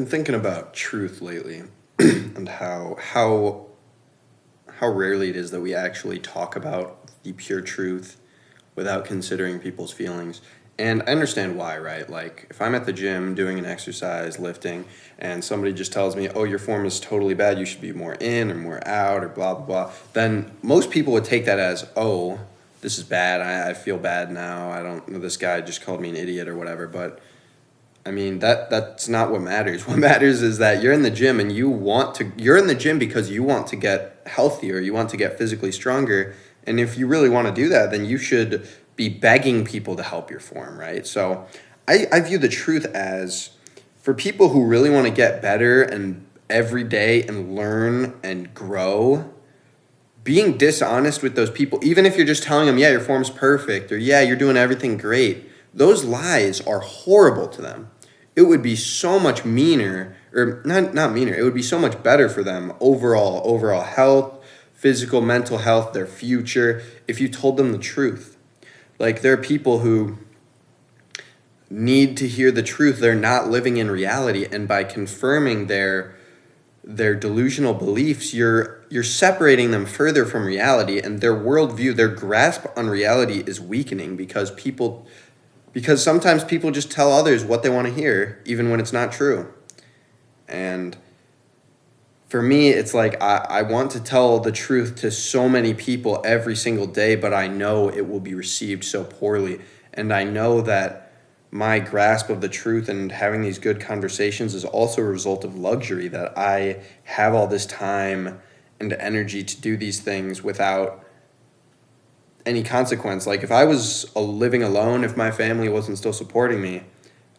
Been thinking about truth lately and how rarely it is that we actually talk about the pure truth without considering people's feelings. And I understand why, right? Like if I'm at the gym doing an exercise, lifting, and somebody just tells me, "Oh, your form is totally bad. You should be more in or more out or blah blah blah," then most people would take that as, "Oh, this is bad. I feel bad now. I don't know. This guy just called me an idiot or whatever." But I mean that's not what matters. What matters is that you're in the gym and you're in the gym because you want to get healthier, you want to get physically stronger. And if you really want to do that, then you should be begging people to help your form, right? So I view the truth as for people who really want to get better and every day and learn and grow, being dishonest with those people, even if you're just telling them, yeah, your form's perfect, or yeah, you're doing everything great, those lies are horrible to them. It would be so much meaner, or not meaner, it would be so much better for them overall health, physical, mental health, their future, if you told them the truth. Like there are people who need to hear the truth. They're not living in reality, and by confirming their delusional beliefs, you're separating them further from reality, and their worldview, their grasp on reality is weakening because sometimes people just tell others what they want to hear, even when it's not true. And for me, it's like I want to tell the truth to so many people every single day, but I know it will be received so poorly. And I know that my grasp of the truth and having these good conversations is also a result of luxury, that I have all this time and energy to do these things without any consequence. Like if I was living alone, if my family wasn't still supporting me,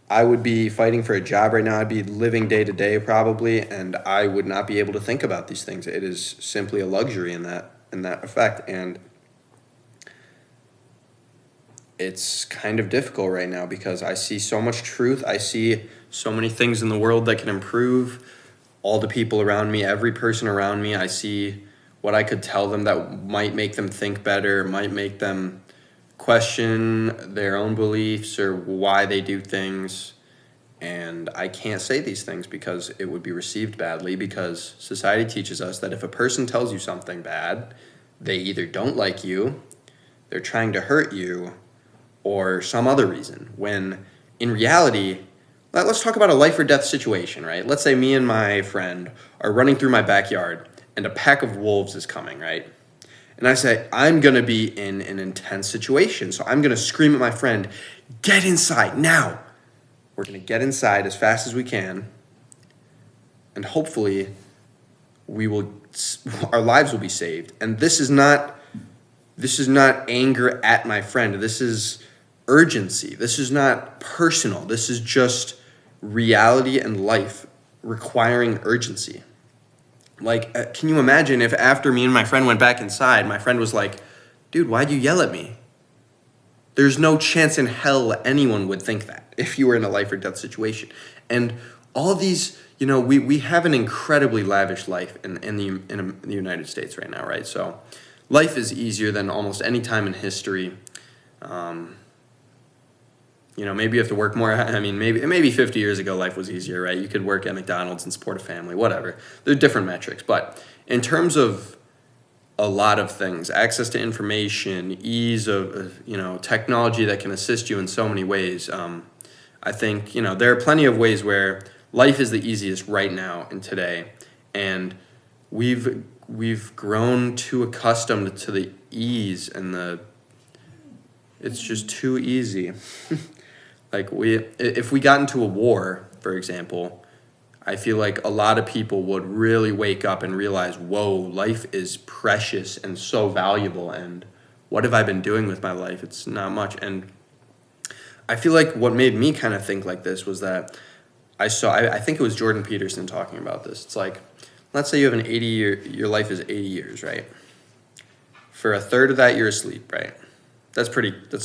I would be fighting for a job right now. I'd be living day to day probably, and I would not be able to think about these things. It is simply a luxury in that effect, and it's kind of difficult right now because I see so much truth. I see so many things in the world that can improve all the people around me, every person around me. I see what I could tell them that might make them think better, might make them question their own beliefs or why they do things. And I can't say these things because it would be received badly, because society teaches us that if a person tells you something bad, they either don't like you, they're trying to hurt you, or some other reason. When in reality, let's talk about a life or death situation, right? Let's say me and my friend are running through my backyard and a pack of wolves is coming, right? And I say, I'm going to be in an intense situation. So I'm going to scream at my friend, "Get inside now." We're going to get inside as fast as we can. And hopefully our lives will be saved. And this is not anger at my friend. This is urgency. This is not personal. This is just reality and life requiring urgency. Like, can you imagine if after me and my friend went back inside, my friend was like, "Dude, why'd you yell at me?" There's no chance in hell anyone would think that if you were in a life or death situation. And all these, we have an incredibly lavish life in the United States right now, right? So life is easier than almost any time in history. Maybe you have to work more. I mean, maybe 50 years ago, life was easier, right? You could work at McDonald's and support a family, whatever. There are different metrics. But in terms of a lot of things, access to information, ease of, technology that can assist you in so many ways, I think, there are plenty of ways where life is the easiest right now and today. And we've grown too accustomed to the ease and it's just too easy. Like if we got into a war, for example, I feel like a lot of people would really wake up and realize, whoa, life is precious and so valuable, and what have I been doing with my life? It's not much. And I feel like what made me kind of think like this was that I think it was Jordan Peterson talking about this. It's like, let's say you have your life is 80 years, right? For a third of that, you're asleep, right? That's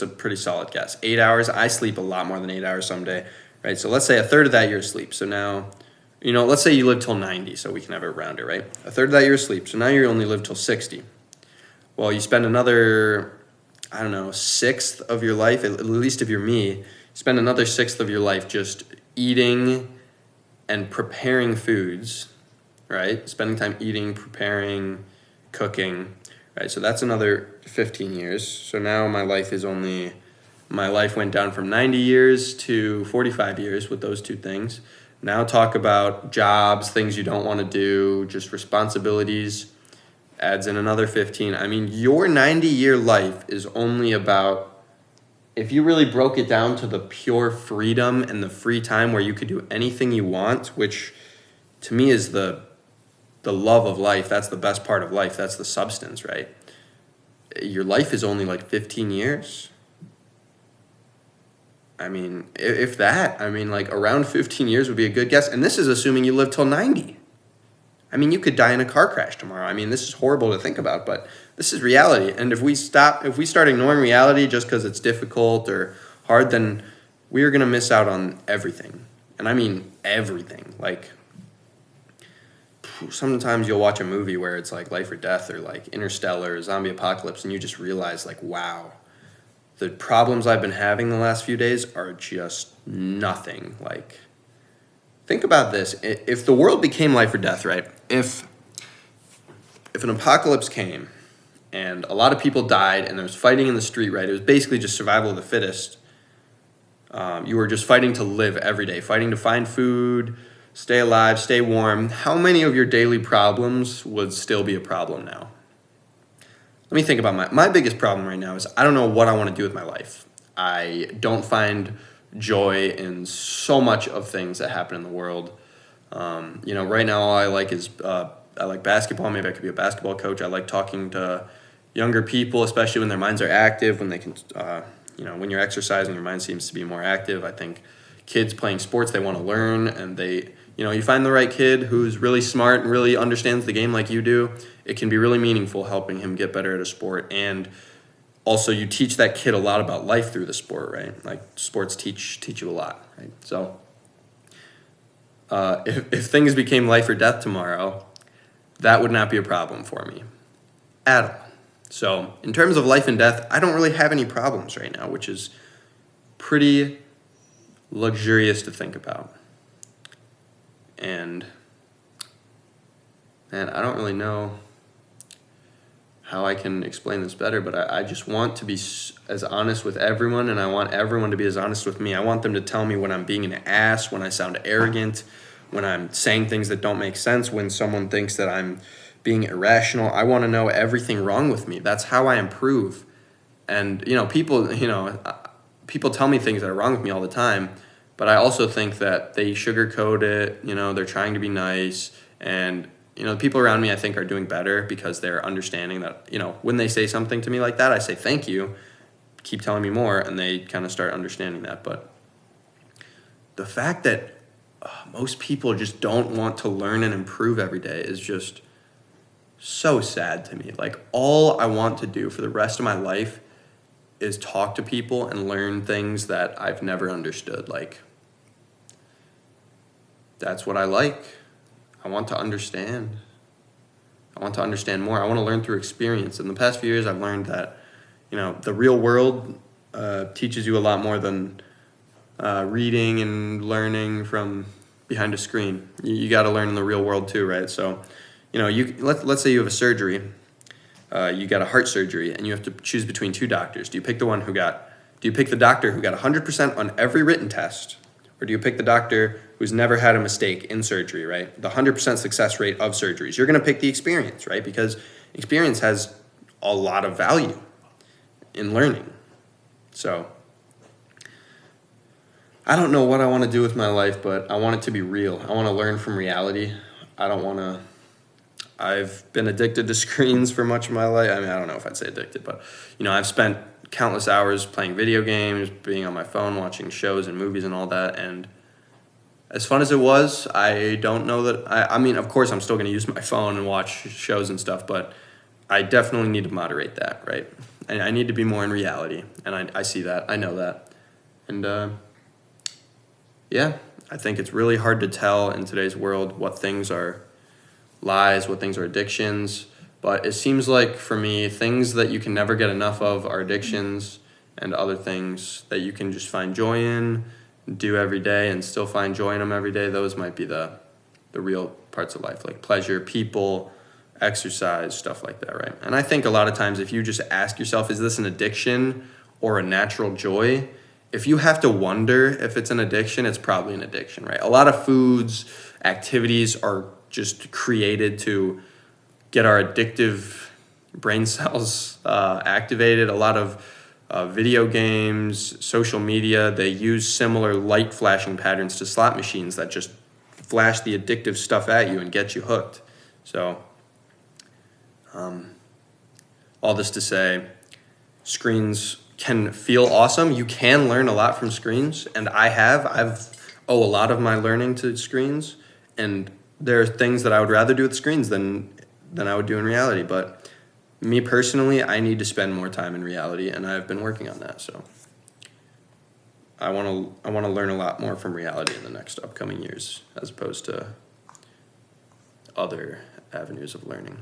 a pretty solid guess. 8 hours, I sleep a lot more than 8 hours someday, right? So let's say a third of that you're asleep. So now, let's say you live till 90, so we can have it rounded, right? A third of that you're asleep. So now you only live till 60. Well, you spend another, sixth of your life, at least if you're me, spend another sixth of your life just eating and preparing foods, right? Spending time eating, preparing, cooking, right? So that's another 15 years. So now my life went down from 90 years to 45 years with those two things. Now talk about jobs, things you don't want to do, just responsibilities, adds in another 15. I mean, your 90-year life is only about, if you really broke it down to the pure freedom and the free time where you could do anything you want, which to me is the love of life. That's the best part of life. That's the substance, right? Your life is only like 15 years. I mean, if that, I mean, like around 15 years would be a good guess. And this is assuming you live till 90. I mean, you could die in a car crash tomorrow. I mean, this is horrible to think about, but this is reality. And if we start ignoring reality just because it's difficult or hard, then we are going to miss out on everything. And I mean everything. Like, sometimes you'll watch a movie where it's like life or death or like Interstellar or zombie apocalypse, and you just realize like, wow, the problems I've been having the last few days are just nothing. Like, think about this. If the world became life or death, right? If an apocalypse came and a lot of people died and there was fighting in the street, right? It was basically just survival of the fittest. You were just fighting to live every day, fighting to find food, stay alive, stay warm. How many of your daily problems would still be a problem now? Let me think about my biggest problem right now is I don't know what I want to do with my life. I don't find joy in so much of things that happen in the world. Right now all I like is I like basketball. Maybe I could be a basketball coach. I like talking to younger people, especially when their minds are active, when they can, when you're exercising, your mind seems to be more active. I think kids playing sports, they want to learn, and you find the right kid who's really smart and really understands the game like you do. It can be really meaningful helping him get better at a sport. And also you teach that kid a lot about life through the sport, right? Like sports teach you a lot, right? So if things became life or death tomorrow, that would not be a problem for me at all. So in terms of life and death, I don't really have any problems right now, which is pretty luxurious to think about. And I don't really know how I can explain this better, but I just want to be as honest with everyone, and I want everyone to be as honest with me. I want them to tell me when I'm being an ass, when I sound arrogant, when I'm saying things that don't make sense, when someone thinks that I'm being irrational. I want to know everything wrong with me. That's how I improve. And, people tell me things that are wrong with me all the time, but I also think that they sugarcoat it, they're trying to be nice. And, the people around me I think are doing better because they're understanding that, when they say something to me like that, I say, thank you, keep telling me more, and they kind of start understanding that. But the fact that most people just don't want to learn and improve every day is just so sad to me. Like, all I want to do for the rest of my life is talk to people and learn things that I've never understood. Like, that's what I like. I want to understand. I want to understand more. I want to learn through experience. In the past few years, I've learned that, the real world teaches you a lot more than reading and learning from behind a screen. You got to learn in the real world too, right? So, let's say you have a surgery. You got a heart surgery, and you have to choose between two doctors. Do you pick the doctor who got 100% on every written test, or do you pick the doctor who's never had a mistake in surgery, right? The 100% success rate of surgeries. You're going to pick the experience, right? Because experience has a lot of value in learning. So I don't know what I want to do with my life, but I want it to be real. I want to learn from reality. I've been addicted to screens for much of my life. I mean, I don't know if I'd say addicted, but, I've spent countless hours playing video games, being on my phone, watching shows and movies and all that. And as fun as it was, I don't know that, I mean, of course I'm still going to use my phone and watch shows and stuff, but I definitely need to moderate that, right? And I need to be more in reality. And I see that. I know that. And, I think it's really hard to tell in today's world what things are lies, what things are addictions. But it seems like, for me, things that you can never get enough of are addictions, and other things that you can just find joy in do every day and still find joy in them every day, those might be the real parts of life, like pleasure, people, exercise, stuff like that, right? And I think a lot of times if you just ask yourself, is this an addiction or a natural joy? If you have to wonder if it's an addiction, it's probably an addiction, right? A lot of foods, activities are just created to get our addictive brain cells activated. A lot of video games, social media, they use similar light flashing patterns to slot machines that just flash the addictive stuff at you and get you hooked. So all this to say, screens can feel awesome. You can learn a lot from screens, and I've owe a lot of my learning to screens, and there are things that I would rather do with screens than I would do in reality. But me personally, I need to spend more time in reality, and I've been working on that. So I want to learn a lot more from reality in the next upcoming years, as opposed to other avenues of learning.